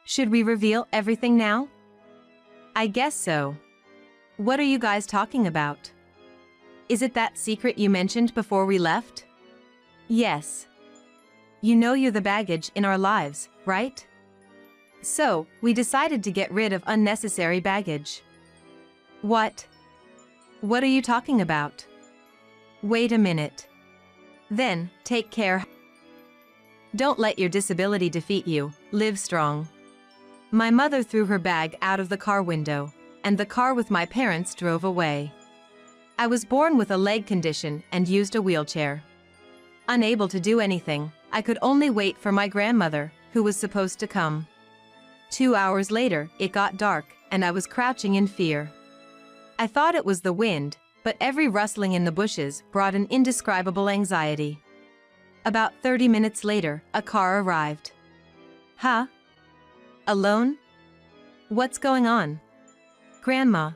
Should we reveal everything now? I guess so. What are you guys talking about? Is it that secret you mentioned before we left? Yes. You know you're the baggage in our lives, right? So, we decided to get rid of unnecessary baggage. What? What are you talking about? Wait a minute. Then, take care. Don't let your disability defeat you, live strong. My mother threw her bag out of the car window, and the car with my parents drove away. I was born with a leg condition and used a wheelchair. Unable to do anything, I could only wait for my grandmother, who was supposed to come. 2 hours later, it got dark, and I was crouching in fear. I thought it was the wind, but every rustling in the bushes brought an indescribable anxiety. About 30 minutes later, a car arrived. Huh? Alone? What's going on? Grandma.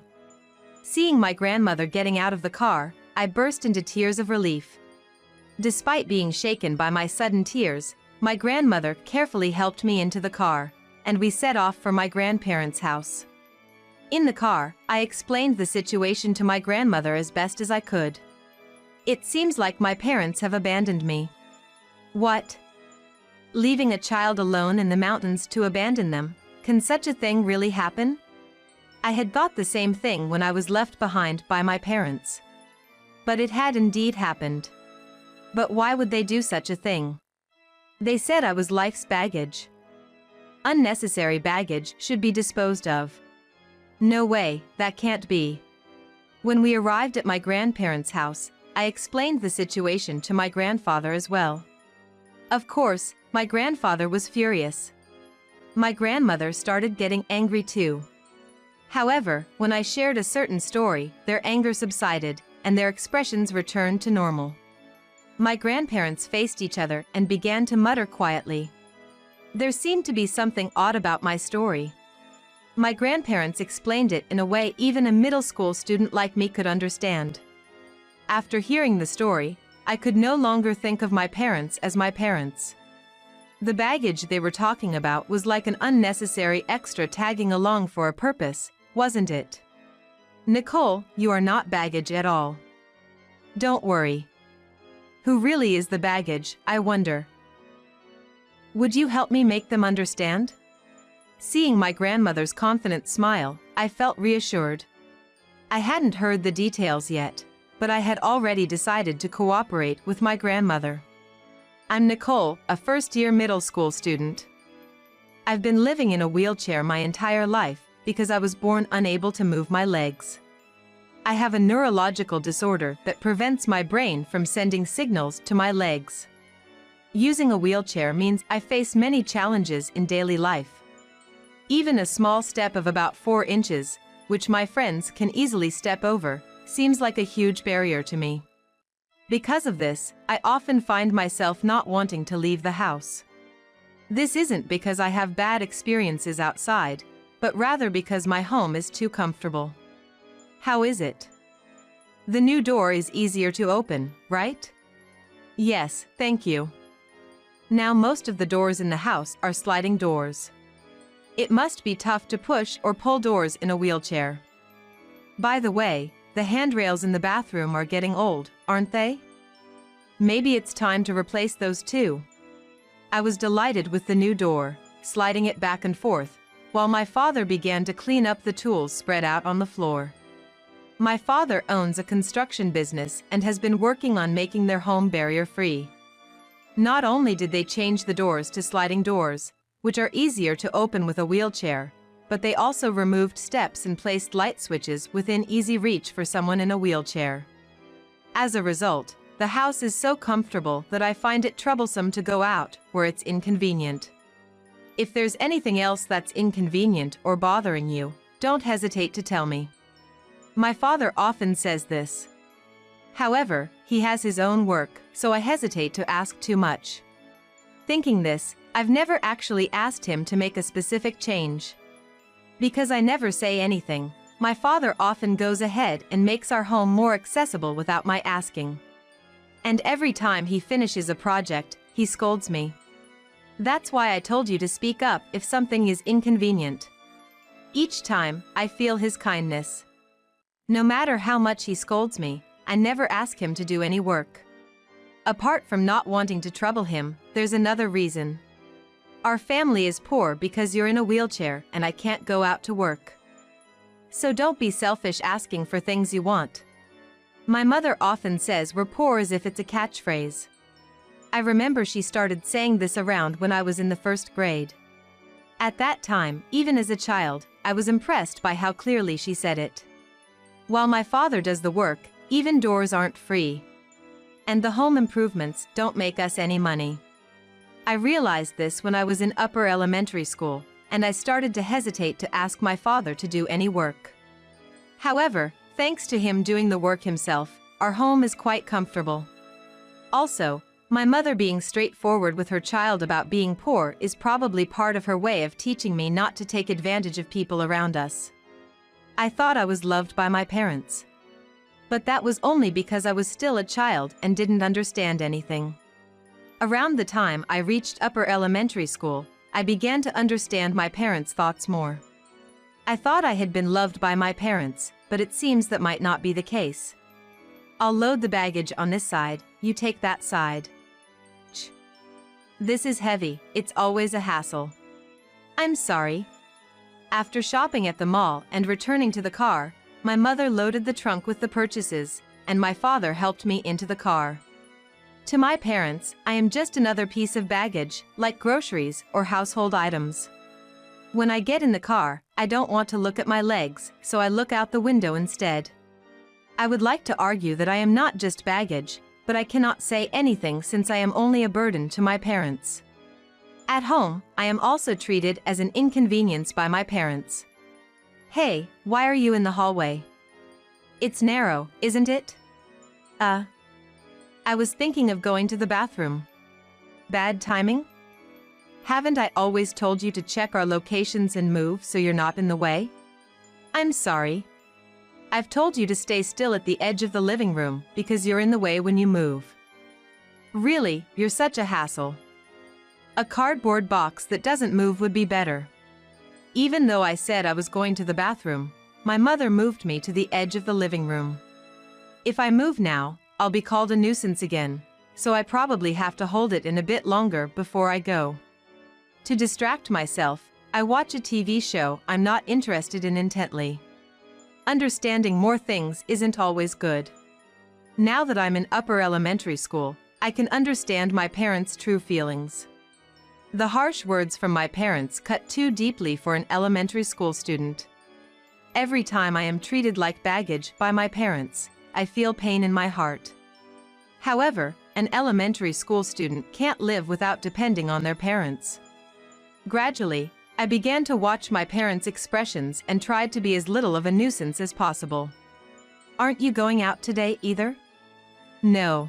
Seeing my grandmother getting out of the car, I burst into tears of relief. Despite being shaken by my sudden tears, my grandmother carefully helped me into the car, and we set off for my grandparents' house. In the car, I explained the situation to my grandmother as best as I could. It seems like my parents have abandoned me. What? Leaving a child alone in the mountains to abandon them? Can such a thing really happen? I had thought the same thing when I was left behind by my parents. But it had indeed happened. But why would they do such a thing? They said I was life's baggage. Unnecessary baggage should be disposed of. No way, that can't be. When we arrived at my grandparents' house, I explained the situation to my grandfather as well. Of course, my grandfather was furious. My grandmother started getting angry too. However, when I shared a certain story, their anger subsided, and their expressions returned to normal. My grandparents faced each other and began to mutter quietly. There seemed to be something odd about my story. My grandparents explained it in a way even a middle school student like me could understand. After hearing the story, I could no longer think of my parents as my parents. The baggage they were talking about was like an unnecessary extra tagging along for a purpose, wasn't it? Nicole, you are not baggage at all. Don't worry. Who really is the baggage, I wonder? Would you help me make them understand? Seeing my grandmother's confident smile, I felt reassured. I hadn't heard the details yet, but I had already decided to cooperate with my grandmother. I'm Nicole, a first-year middle school student. I've been living in a wheelchair my entire life because I was born unable to move my legs. I have a neurological disorder that prevents my brain from sending signals to my legs. Using a wheelchair means I face many challenges in daily life. Even a small step of about 4 inches, which my friends can easily step over, seems like a huge barrier to me. Because of this, I often find myself not wanting to leave the house. This isn't because I have bad experiences outside, but rather because my home is too comfortable. How is it? The new door is easier to open, right? Yes, thank you. Now most of the doors in the house are sliding doors. It must be tough to push or pull doors in a wheelchair. By the way, the handrails in the bathroom are getting old, aren't they? Maybe it's time to replace those too. I was delighted with the new door, sliding it back and forth, while my father began to clean up the tools spread out on the floor. My father owns a construction business and has been working on making their home barrier-free. Not only did they change the doors to sliding doors, which are easier to open with a wheelchair, but they also removed steps and placed light switches within easy reach for someone in a wheelchair. As a result, the house is so comfortable that I find it troublesome to go out where it's inconvenient. If there's anything else that's inconvenient or bothering you, don't hesitate to tell me. My father often says this. However, he has his own work, so I hesitate to ask too much. Thinking this, I've never actually asked him to make a specific change. Because I never say anything, my father often goes ahead and makes our home more accessible without my asking. And every time he finishes a project, he scolds me. That's why I told you to speak up if something is inconvenient. Each time, I feel his kindness. No matter how much he scolds me, I never ask him to do any work. Apart from not wanting to trouble him, there's another reason. Our family is poor because you're in a wheelchair and I can't go out to work. So don't be selfish asking for things you want. My mother often says we're poor as if it's a catchphrase. I remember she started saying this around when I was in the 1st grade. At that time, even as a child, I was impressed by how clearly she said it. While my father does the work, even doors aren't free. And the home improvements don't make us any money. I realized this when I was in upper elementary school, and I started to hesitate to ask my father to do any work. However, thanks to him doing the work himself, our home is quite comfortable. Also, my mother being straightforward with her child about being poor is probably part of her way of teaching me not to take advantage of people around us. I thought I was loved by my parents. But that was only because I was still a child and didn't understand anything. Around the time I reached upper elementary school, I began to understand my parents' thoughts more. I thought I had been loved by my parents, but it seems that might not be the case. I'll load the baggage on this side, you take that side. This is heavy, it's always a hassle. I'm sorry. After shopping at the mall and returning to the car, my mother loaded the trunk with the purchases, and my father helped me into the car. To my parents, I am just another piece of baggage, like groceries or household items. When I get in the car, I don't want to look at my legs, so I look out the window instead. I would like to argue that I am not just baggage, but I cannot say anything since I am only a burden to my parents. At home, I am also treated as an inconvenience by my parents. Hey, why are you in the hallway? It's narrow, isn't it? I was thinking of going to the bathroom. Bad timing? Haven't I always told you to check our locations and move so you're not in the way? I'm sorry. I've told you to stay still at the edge of the living room because you're in the way when you move. Really, you're such a hassle. A cardboard box that doesn't move would be better. Even though I said I was going to the bathroom, my mother moved me to the edge of the living room. If I move now, I'll be called a nuisance again, so I probably have to hold it in a bit longer before I go. To distract myself, I watch a TV show I'm not interested in intently. Understanding more things isn't always good. Now that I'm in upper elementary school, I can understand my parents' true feelings. The harsh words from my parents cut too deeply for an elementary school student. Every time I am treated like baggage by my parents, I feel pain in my heart. However, an elementary school student can't live without depending on their parents. Gradually, I began to watch my parents' expressions and tried to be as little of a nuisance as possible. Aren't you going out today either? No.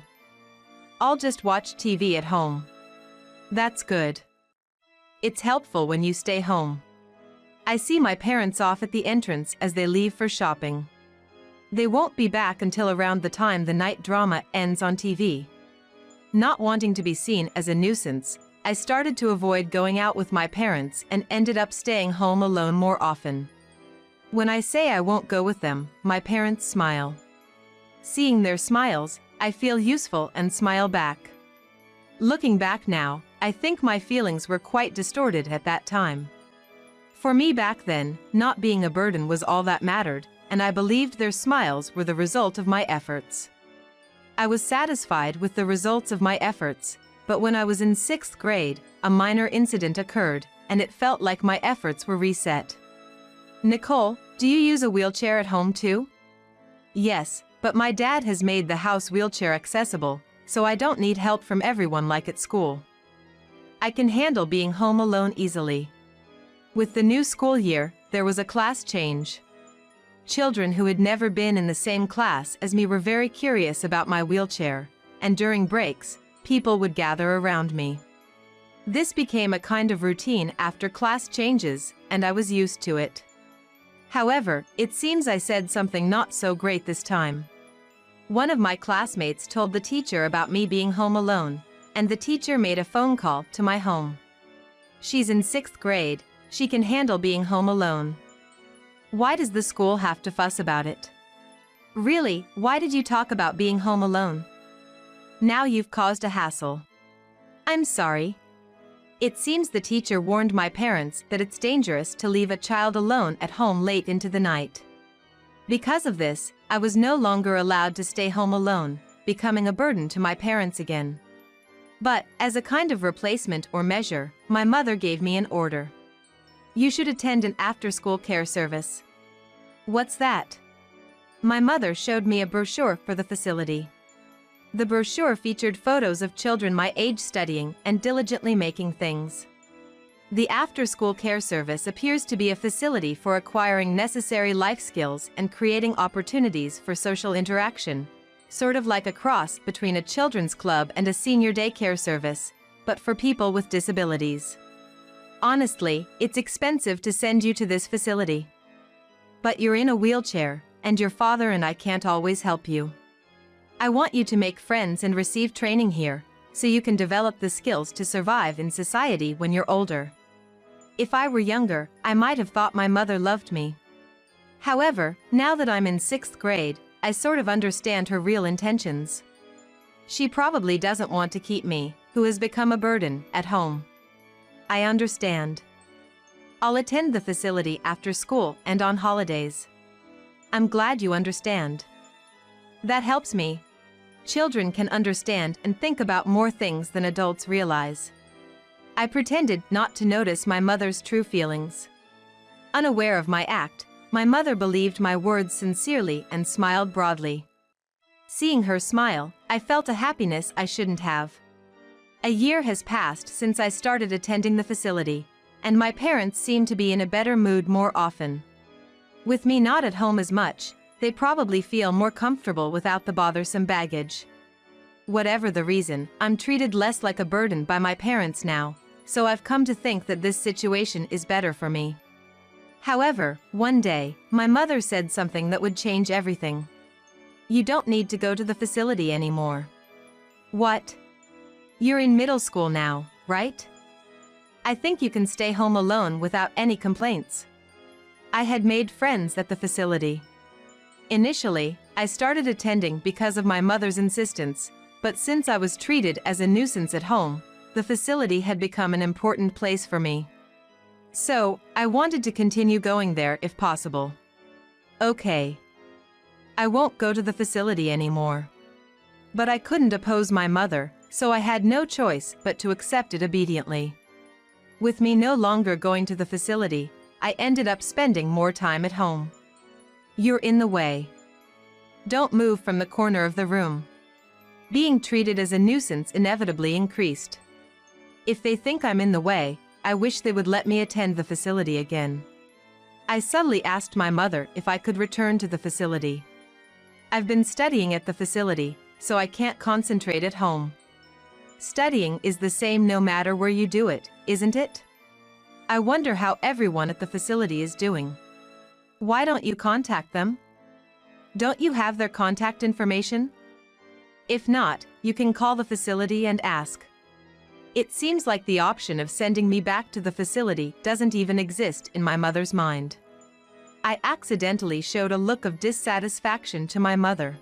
I'll just watch TV at home. That's good. It's helpful when you stay home. I see my parents off at the entrance as they leave for shopping. They won't be back until around the time the night drama ends on TV. Not wanting to be seen as a nuisance, I started to avoid going out with my parents and ended up staying home alone more often. When I say I won't go with them, my parents smile. Seeing their smiles, I feel useful and smile back. Looking back now, I think my feelings were quite distorted at that time. For me back then, not being a burden was all that mattered, and I believed their smiles were the result of my efforts. I was satisfied with the results of my efforts, but when I was in 6th grade, a minor incident occurred, and it felt like my efforts were reset. Nicole, do you use a wheelchair at home too? Yes, but my dad has made the house wheelchair accessible, so I don't need help from everyone like at school. I can handle being home alone easily. With the new school year, there was a class change. Children who had never been in the same class as me were very curious about my wheelchair, and during breaks, people would gather around me. This became a kind of routine after class changes, and I was used to it. However, it seems I said something not so great this time. One of my classmates told the teacher about me being home alone, and the teacher made a phone call to my home. She's in 6th grade, she can handle being home alone. Why does the school have to fuss about it? Really, why did you talk about being home alone? Now you've caused a hassle. I'm sorry. It seems the teacher warned my parents that it's dangerous to leave a child alone at home late into the night. Because of this, I was no longer allowed to stay home alone, becoming a burden to my parents again. But, as a kind of replacement or measure, my mother gave me an order. You should attend an after-school care service. What's that? My mother showed me a brochure for the facility. The brochure featured photos of children my age studying and diligently making things. The after-school care service appears to be a facility for acquiring necessary life skills and creating opportunities for social interaction, sort of like a cross between a children's club and a senior daycare service, but for people with disabilities. Honestly, it's expensive to send you to this facility. But you're in a wheelchair, and your father and I can't always help you. I want you to make friends and receive training here, so you can develop the skills to survive in society when you're older. If I were younger, I might have thought my mother loved me. However, now that I'm in 6th grade, I sort of understand her real intentions. She probably doesn't want to keep me, who has become a burden, at home. I understand. I'll attend the facility after school and on holidays. I'm glad you understand. That helps me. Children can understand and think about more things than adults realize. I pretended not to notice my mother's true feelings. Unaware of my act, my mother believed my words sincerely and smiled broadly. Seeing her smile, I felt a happiness I shouldn't have. A year has passed since I started attending the facility, and my parents seem to be in a better mood more often. With me not at home as much, they probably feel more comfortable without the bothersome baggage. Whatever the reason, I'm treated less like a burden by my parents now, so I've come to think that this situation is better for me. However, one day, my mother said something that would change everything. You don't need to go to the facility anymore. What? You're in middle school now, right? I think you can stay home alone without any complaints. I had made friends at the facility. Initially, I started attending because of my mother's insistence, but since I was treated as a nuisance at home, the facility had become an important place for me. So, I wanted to continue going there if possible. Okay. I won't go to the facility anymore. But I couldn't oppose my mother, so I had no choice but to accept it obediently. With me no longer going to the facility, I ended up spending more time at home. You're in the way. Don't move from the corner of the room. Being treated as a nuisance inevitably increased. If they think I'm in the way, I wish they would let me attend the facility again. I subtly asked my mother if I could return to the facility. I've been studying at the facility, so I can't concentrate at home. Studying is the same no matter where you do it, isn't it? I wonder how everyone at the facility is doing. Why don't you contact them? Don't you have their contact information? If not, you can call the facility and ask. It seems like the option of sending me back to the facility doesn't even exist in my mother's mind. I accidentally showed a look of dissatisfaction to my mother.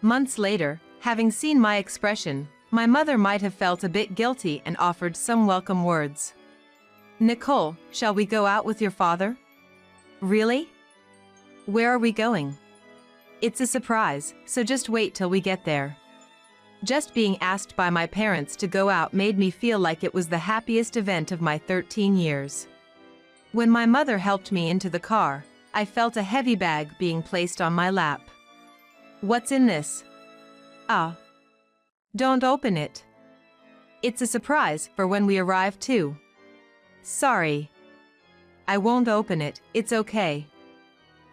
Months later, having seen my expression, my mother might have felt a bit guilty and offered some welcome words. Nicole, shall we go out with your father? Really? Where are we going? It's a surprise, so just wait till we get there. Just being asked by my parents to go out made me feel like it was the happiest event of my 13 years. When my mother helped me into the car, I felt a heavy bag being placed on my lap. What's in this? Ah. Don't open it. It's a surprise for when we arrive too. Sorry. I won't open it, it's okay.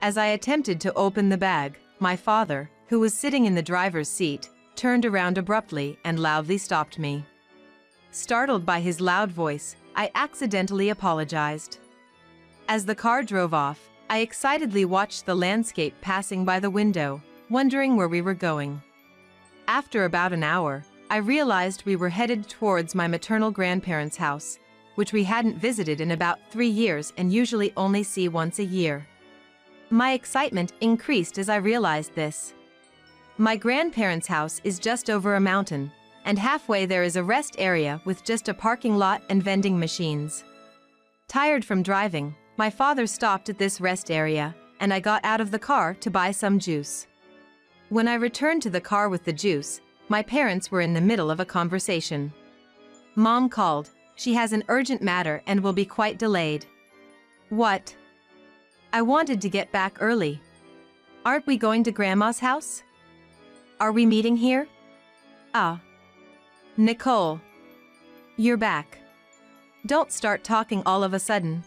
As I attempted to open the bag, my father, who was sitting in the driver's seat, turned around abruptly and loudly stopped me. Startled by his loud voice, I accidentally apologized. As the car drove off, I excitedly watched the landscape passing by the window, wondering where we were going. After about an hour, I realized we were headed towards my maternal grandparents' house, which we hadn't visited in about 3 years and usually only see once a year. My excitement increased as I realized this. My grandparents' house is just over a mountain, and halfway there is a rest area with just a parking lot and vending machines. Tired from driving, my father stopped at this rest area, and I got out of the car to buy some juice. When I returned to the car with the juice, my parents were in the middle of a conversation. Mom called. She has an urgent matter and will be quite delayed. What? I wanted to get back early. Aren't we going to Grandma's house? Are we meeting here? Ah. Nicole. You're back. Don't start talking all of a sudden.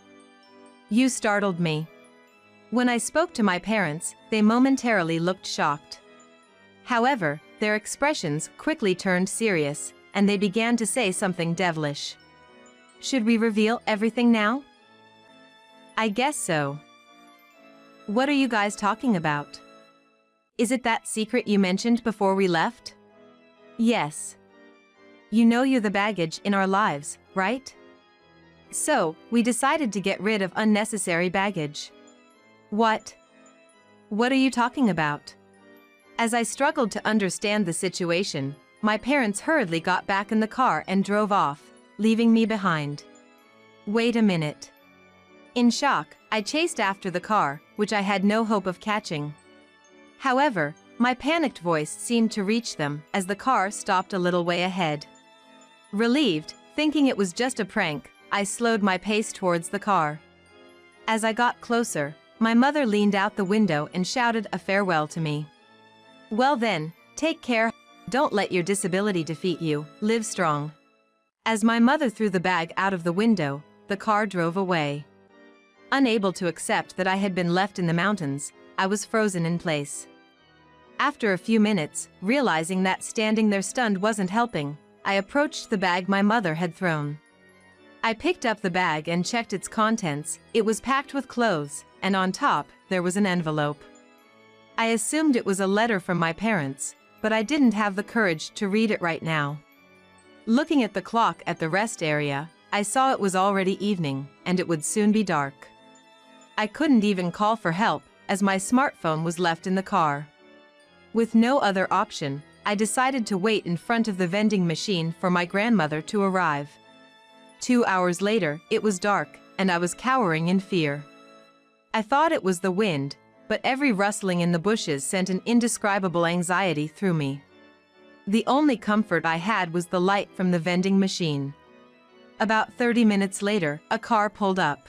You startled me. When I spoke to my parents, they momentarily looked shocked. However, their expressions quickly turned serious, and they began to say something devilish. Should we reveal everything now? I guess so. What are you guys talking about? Is it that secret you mentioned before we left? Yes. You know you're the baggage in our lives, right? So, we decided to get rid of unnecessary baggage. What? What are you talking about? As I struggled to understand the situation, my parents hurriedly got back in the car and drove off, leaving me behind. Wait a minute. In shock, I chased after the car, which I had no hope of catching. However, my panicked voice seemed to reach them as the car stopped a little way ahead. Relieved, thinking it was just a prank, I slowed my pace towards the car. As I got closer, my mother leaned out the window and shouted a farewell to me. Well then, take care. Don't let your disability defeat you. Live strong. As my mother threw the bag out of the window, the car drove away. Unable to accept that I had been left in the mountains, I was frozen in place. After a few minutes, realizing that standing there stunned wasn't helping, I approached the bag my mother had thrown. I picked up the bag and checked its contents. It was packed with clothes, and on top, there was an envelope. I assumed it was a letter from my parents, but I didn't have the courage to read it right now. Looking at the clock at the rest area, I saw it was already evening, and it would soon be dark. I couldn't even call for help, as my smartphone was left in the car. With no other option, I decided to wait in front of the vending machine for my grandmother to arrive. 2 hours later, it was dark, and I was cowering in fear. I thought it was the wind, but every rustling in the bushes sent an indescribable anxiety through me. The only comfort I had was the light from the vending machine. About 30 minutes later, a car pulled up.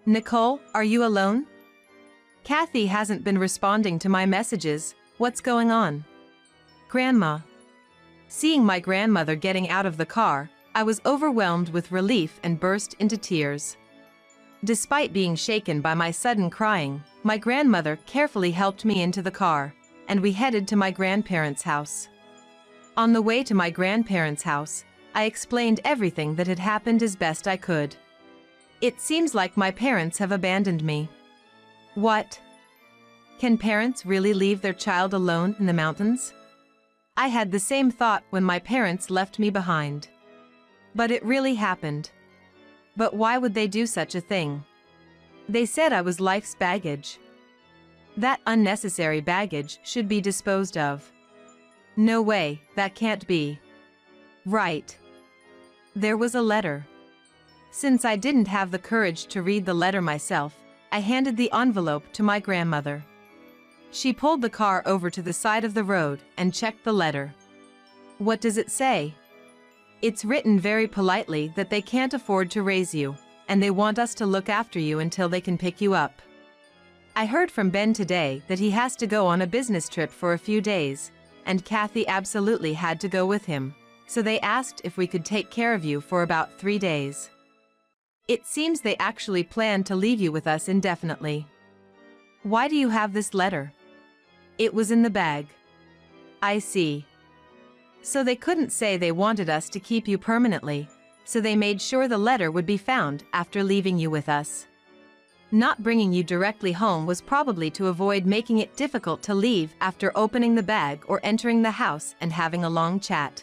Nicole, are you alone? Kathy hasn't been responding to my messages. What's going on? Grandma. Seeing my grandmother getting out of the car, I was overwhelmed with relief and burst into tears. Despite being shaken by my sudden crying, my grandmother carefully helped me into the car, and we headed to my grandparents' house. On the way to my grandparents' house, I explained everything that had happened as best I could. It seems like my parents have abandoned me. What? Can parents really leave their child alone in the mountains? I had the same thought when my parents left me behind. But it really happened. But why would they do such a thing? They said I was life's baggage. That unnecessary baggage should be disposed of. No way, that can't be. Right. There was a letter. Since I didn't have the courage to read the letter myself, I handed the envelope to my grandmother. She pulled the car over to the side of the road and checked the letter. What does it say? It's written very politely that they can't afford to raise you, and they want us to look after you until they can pick you up. I heard from Ben today that he has to go on a business trip for a few days, and Kathy absolutely had to go with him, so they asked if we could take care of you for about 3 days. It seems they actually plan to leave you with us indefinitely. Why do you have this letter? It was in the bag. I see. So they couldn't say they wanted us to keep you permanently, so they made sure the letter would be found after leaving you with us. Not bringing you directly home was probably to avoid making it difficult to leave after opening the bag or entering the house and having a long chat.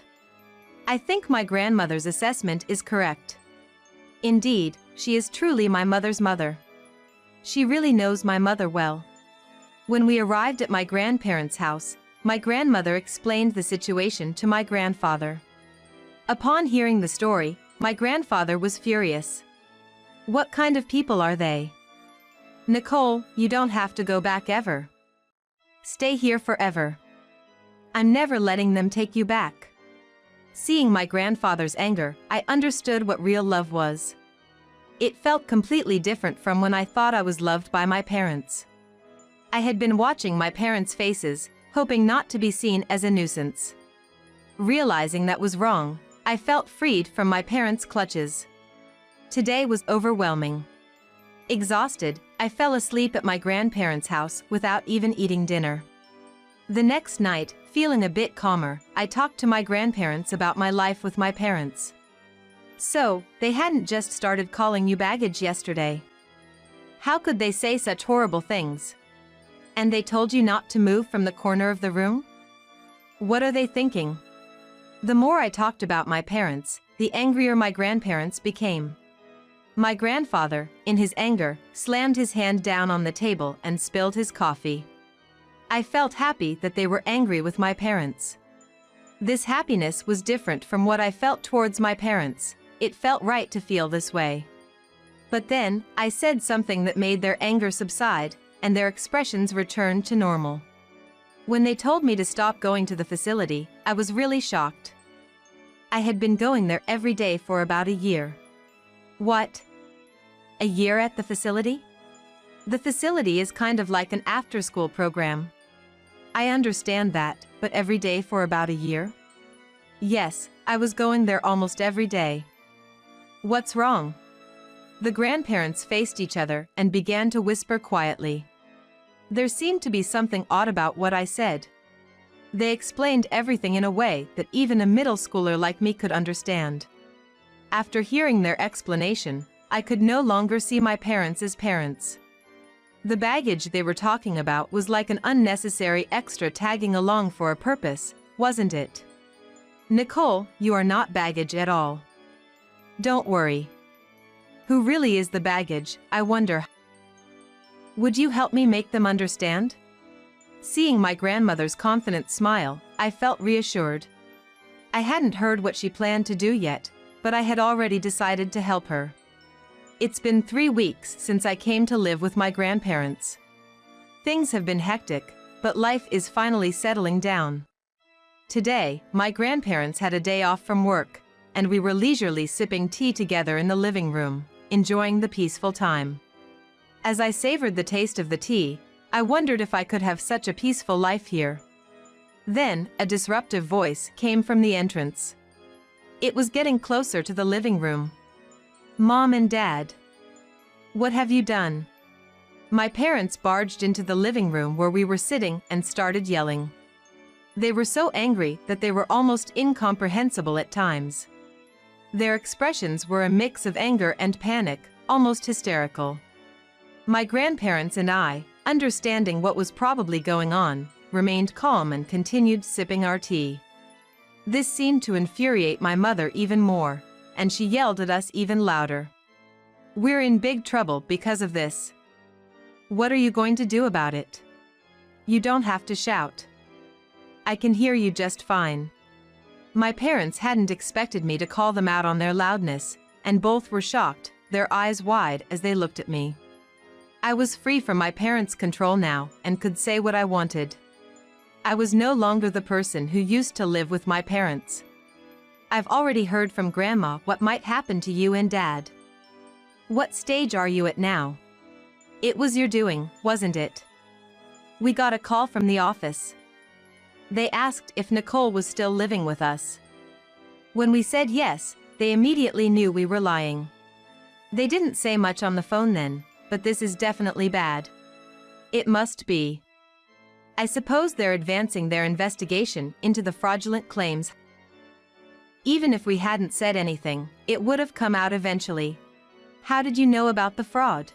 I think my grandmother's assessment is correct. Indeed, she is truly my mother's mother. She really knows my mother well. When we arrived at my grandparents' house, my grandmother explained the situation to my grandfather. Upon hearing the story, my grandfather was furious. What kind of people are they? Nicole, you don't have to go back ever. Stay here forever. I'm never letting them take you back. Seeing my grandfather's anger, I understood what real love was. It felt completely different from when I thought I was loved by my parents. I had been watching my parents' faces, hoping not to be seen as a nuisance. Realizing that was wrong, I felt freed from my parents' clutches. Today was overwhelming. Exhausted, I fell asleep at my grandparents' house without even eating dinner. The next night, feeling a bit calmer, I talked to my grandparents about my life with my parents. So, they hadn't just started calling you baggage yesterday. How could they say such horrible things? And they told you not to move from the corner of the room? What are they thinking? The more I talked about my parents, the angrier my grandparents became. My grandfather, in his anger, slammed his hand down on the table and spilled his coffee. I felt happy that they were angry with my parents. This happiness was different from what I felt towards my parents. It felt right to feel this way. But then, I said something that made their anger subside, and their expressions returned to normal. When they told me to stop going to the facility, I was really shocked. I had been going there every day for about a year. What? A year at the facility? The facility is kind of like an after-school program. I understand that, but every day for about a year? Yes, I was going there almost every day. What's wrong? The grandparents faced each other and began to whisper quietly. There seemed to be something odd about what I said. They explained everything in a way that even a middle schooler like me could understand. After hearing their explanation, I could no longer see my parents as parents. The baggage they were talking about was like an unnecessary extra tagging along for a purpose, wasn't it? Nicole, you are not baggage at all. Don't worry. Who really is the baggage, I wonder? Would you help me make them understand? Seeing my grandmother's confident smile, I felt reassured. I hadn't heard what she planned to do yet, but I had already decided to help her. It's been 3 weeks since I came to live with my grandparents. Things have been hectic, but life is finally settling down. Today, my grandparents had a day off from work, and we were leisurely sipping tea together in the living room, enjoying the peaceful time. As I savored the taste of the tea, I wondered if I could have such a peaceful life here. Then, a disruptive voice came from the entrance. It was getting closer to the living room. Mom and Dad. What have you done? My parents barged into the living room where we were sitting and started yelling. They were so angry that they were almost incomprehensible at times. Their expressions were a mix of anger and panic, almost hysterical. My grandparents and I, understanding what was probably going on, remained calm and continued sipping our tea. This seemed to infuriate my mother even more, and she yelled at us even louder. We're in big trouble because of this. What are you going to do about it? You don't have to shout. I can hear you just fine. My parents hadn't expected me to call them out on their loudness, and both were shocked, their eyes wide as they looked at me. I was free from my parents' control now and could say what I wanted. I was no longer the person who used to live with my parents. I've already heard from Grandma what might happen to you and Dad. What stage are you at now? It was your doing, wasn't it? We got a call from the office. They asked if Nicole was still living with us. When we said yes, they immediately knew we were lying. They didn't say much on the phone then, but this is definitely bad. It must be. I suppose they're advancing their investigation into the fraudulent claims. Even if we hadn't said anything, it would have come out eventually. How did you know about the fraud?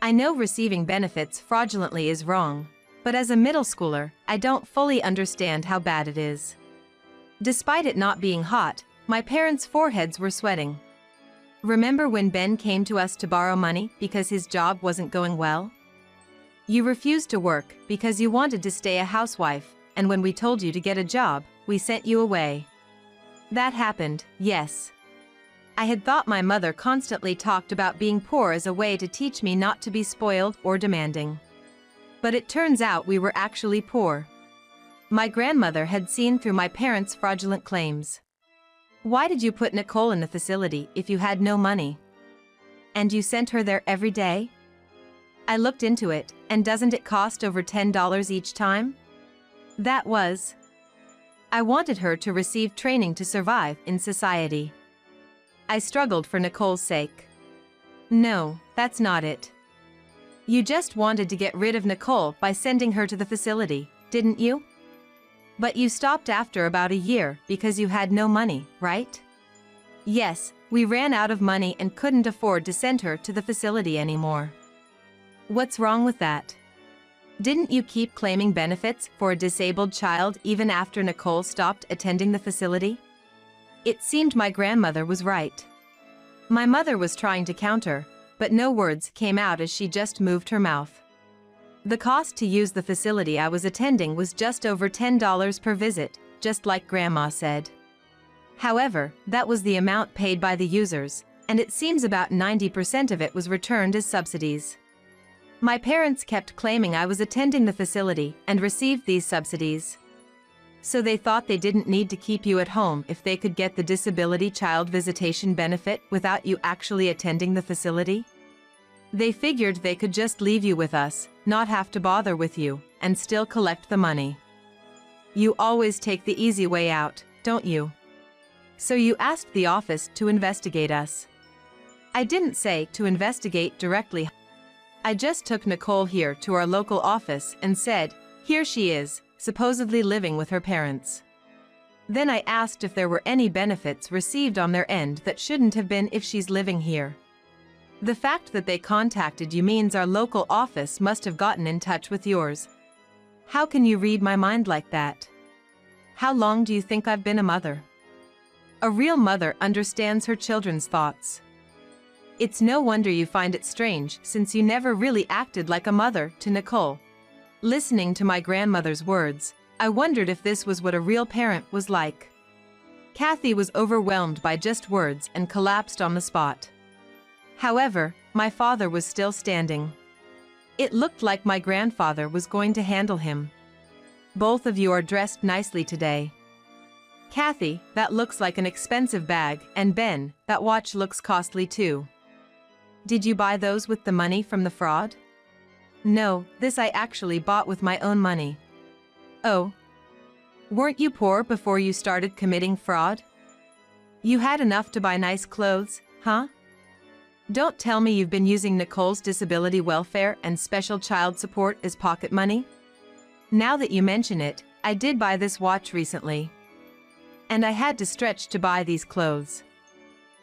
I know receiving benefits fraudulently is wrong, but as a middle schooler, I don't fully understand how bad it is. Despite it not being hot, my parents' foreheads were sweating. Remember when Ben came to us to borrow money because his job wasn't going well? You refused to work because you wanted to stay a housewife, and when we told you to get a job, we sent you away. That happened, yes. I had thought my mother constantly talked about being poor as a way to teach me not to be spoiled or demanding. But it turns out we were actually poor. My grandmother had seen through my parents' fraudulent claims. Why did you put Nicole in the facility if you had no money? And you sent her there every day? I looked into it, and doesn't it cost over $10 each time? That was. I wanted her to receive training to survive in society. I struggled for Nicole's sake. No, that's not it. You just wanted to get rid of Nicole by sending her to the facility, didn't you? But you stopped after about a year because you had no money, right? Yes, we ran out of money and couldn't afford to send her to the facility anymore. What's wrong with that? Didn't you keep claiming benefits for a disabled child even after Nicole stopped attending the facility? It seemed my grandmother was right. My mother was trying to counter, but no words came out as she just moved her mouth. The cost to use the facility I was attending was just over $10 per visit, just like Grandma said. However, that was the amount paid by the users, and it seems about 90% of it was returned as subsidies. My parents kept claiming I was attending the facility and received these subsidies. So they thought they didn't need to keep you at home if they could get the disability child visitation benefit without you actually attending the facility? They figured they could just leave you with us, not have to bother with you, and still collect the money. You always take the easy way out, don't you? So you asked the office to investigate us. I didn't say to investigate directly. I just took Nicole here to our local office and said, here she is, supposedly living with her parents. Then I asked if there were any benefits received on their end that shouldn't have been if she's living here. The fact that they contacted you means our local office must have gotten in touch with yours. How can you read my mind like that? How long do you think I've been a mother? A real mother understands her children's thoughts. It's no wonder you find it strange since you never really acted like a mother to Nicole. Listening to my grandmother's words, I wondered if this was what a real parent was like. Kathy was overwhelmed by just words and collapsed on the spot. However, my father was still standing. It looked like my grandfather was going to handle him. Both of you are dressed nicely today. Kathy, that looks like an expensive bag, and Ben, that watch looks costly too. Did you buy those with the money from the fraud? No, this I actually bought with my own money. Oh. Weren't you poor before you started committing fraud? You had enough to buy nice clothes, huh? Don't tell me you've been using Nicole's disability welfare and special child support as pocket money? Now that you mention it, I did buy this watch recently. And I had to stretch to buy these clothes.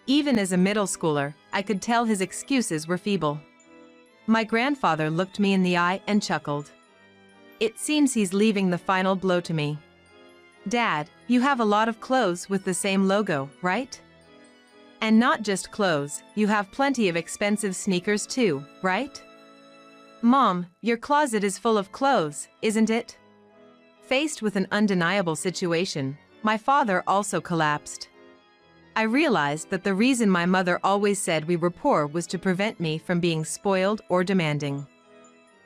Even as a middle schooler, I could tell his excuses were feeble. My grandfather looked me in the eye and chuckled. It seems he's leaving the final blow to me. Dad, you have a lot of clothes with the same logo, right? And not just clothes, you have plenty of expensive sneakers too, right? Mom, your closet is full of clothes, isn't it? Faced with an undeniable situation, my father also collapsed. I realized that the reason my mother always said we were poor was to prevent me from being spoiled or demanding.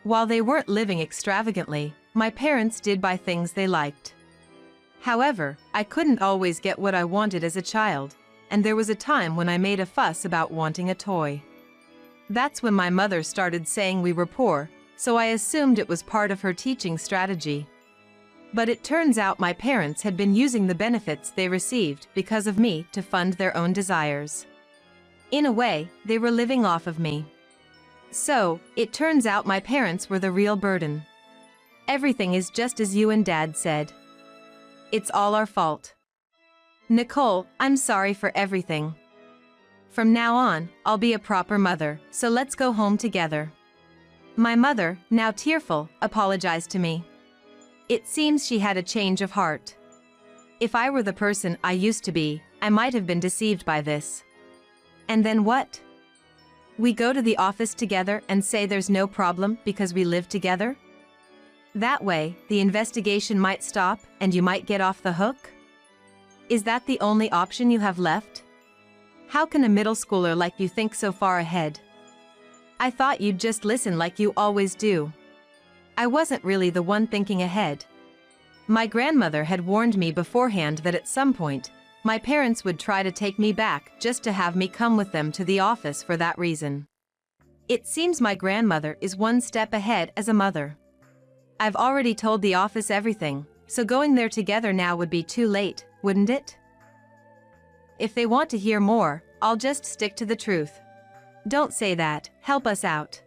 While they weren't living extravagantly, my parents did buy things they liked. However, I couldn't always get what I wanted as a child, and there was a time when I made a fuss about wanting a toy. That's when my mother started saying we were poor, so I assumed it was part of her teaching strategy. But it turns out my parents had been using the benefits they received because of me to fund their own desires. In a way, they were living off of me. So, it turns out my parents were the real burden. Everything is just as you and Dad said. It's all our fault. Nicole, I'm sorry for everything. From now on, I'll be a proper mother, so let's go home together. My mother, now tearful, apologized to me. It seems she had a change of heart. If I were the person I used to be, I might have been deceived by this. And then what? We go to the office together and say there's no problem because we live together? That way, the investigation might stop and you might get off the hook? Is that the only option you have left? How can a middle schooler like you think so far ahead? I thought you'd just listen like you always do. I wasn't really the one thinking ahead. My grandmother had warned me beforehand that at some point, my parents would try to take me back just to have me come with them to the office for that reason. It seems my grandmother is one step ahead as a mother. I've already told the office everything, so going there together now would be too late, wouldn't it? If they want to hear more, I'll just stick to the truth. Don't say that, help us out.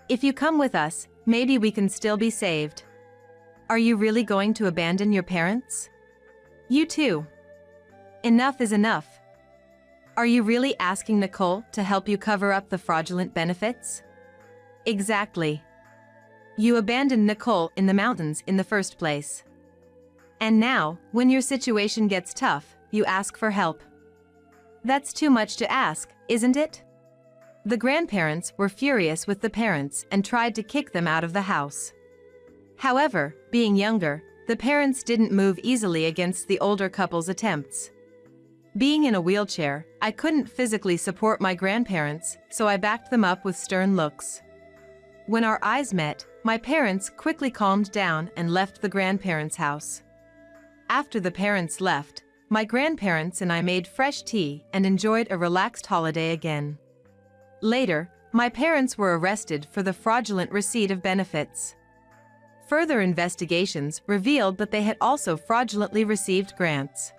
If you come with us, maybe we can still be saved. Are you really going to abandon your parents? You too. Enough is enough. Are you really asking Nicole to help you cover up the fraudulent benefits? Exactly. You abandoned Nicole in the mountains in the first place. And now, when your situation gets tough, you ask for help. That's too much to ask, isn't it? The grandparents were furious with the parents and tried to kick them out of the house. However, being younger, the parents didn't move easily against the older couple's attempts. Being in a wheelchair, I couldn't physically support my grandparents, so I backed them up with stern looks. When our eyes met, my parents quickly calmed down and left the grandparents' house. After the parents left, my grandparents and I made fresh tea and enjoyed a relaxed holiday again. Later, my parents were arrested for the fraudulent receipt of benefits. Further investigations revealed that they had also fraudulently received grants.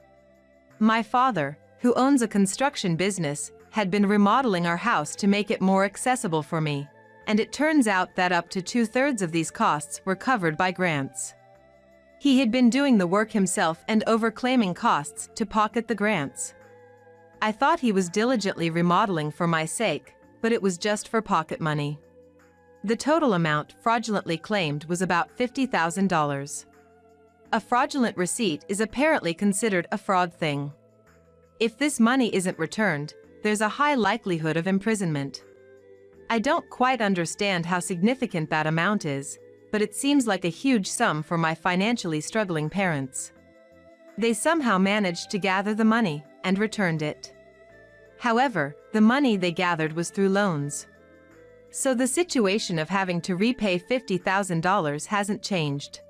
My father, who owns a construction business, had been remodeling our house to make it more accessible for me, and it turns out that up to 2/3 of these costs were covered by grants. He had been doing the work himself and overclaiming costs to pocket the grants. I thought he was diligently remodeling for my sake, but it was just for pocket money. The total amount fraudulently claimed was about $50,000. A fraudulent receipt is apparently considered a fraud thing. If this money isn't returned, there's a high likelihood of imprisonment. I don't quite understand how significant that amount is, but it seems like a huge sum for my financially struggling parents. They somehow managed to gather the money and returned it. However, the money they gathered was through loans. So the situation of having to repay $50,000 hasn't changed.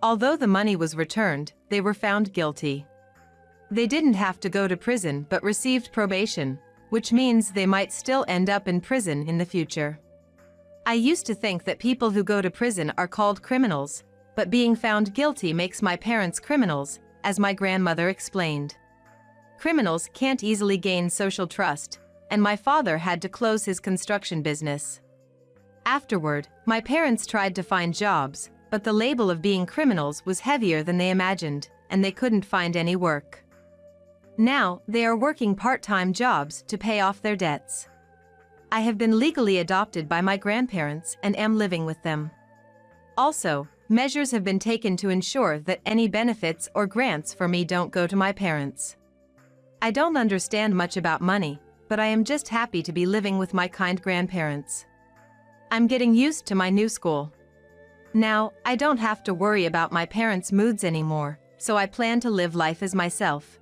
Although the money was returned, they were found guilty. They didn't have to go to prison but received probation, which means they might still end up in prison in the future. I used to think that people who go to prison are called criminals, but being found guilty makes my parents criminals, as my grandmother explained. Criminals can't easily gain social trust, and my father had to close his construction business. Afterward, my parents tried to find jobs, but the label of being criminals was heavier than they imagined, and they couldn't find any work. Now, they are working part-time jobs to pay off their debts. I have been legally adopted by my grandparents and am living with them. Also, measures have been taken to ensure that any benefits or grants for me don't go to my parents. I don't understand much about money, but I am just happy to be living with my kind grandparents. I'm getting used to my new school. Now, I don't have to worry about my parents' moods anymore, so I plan to live life as myself.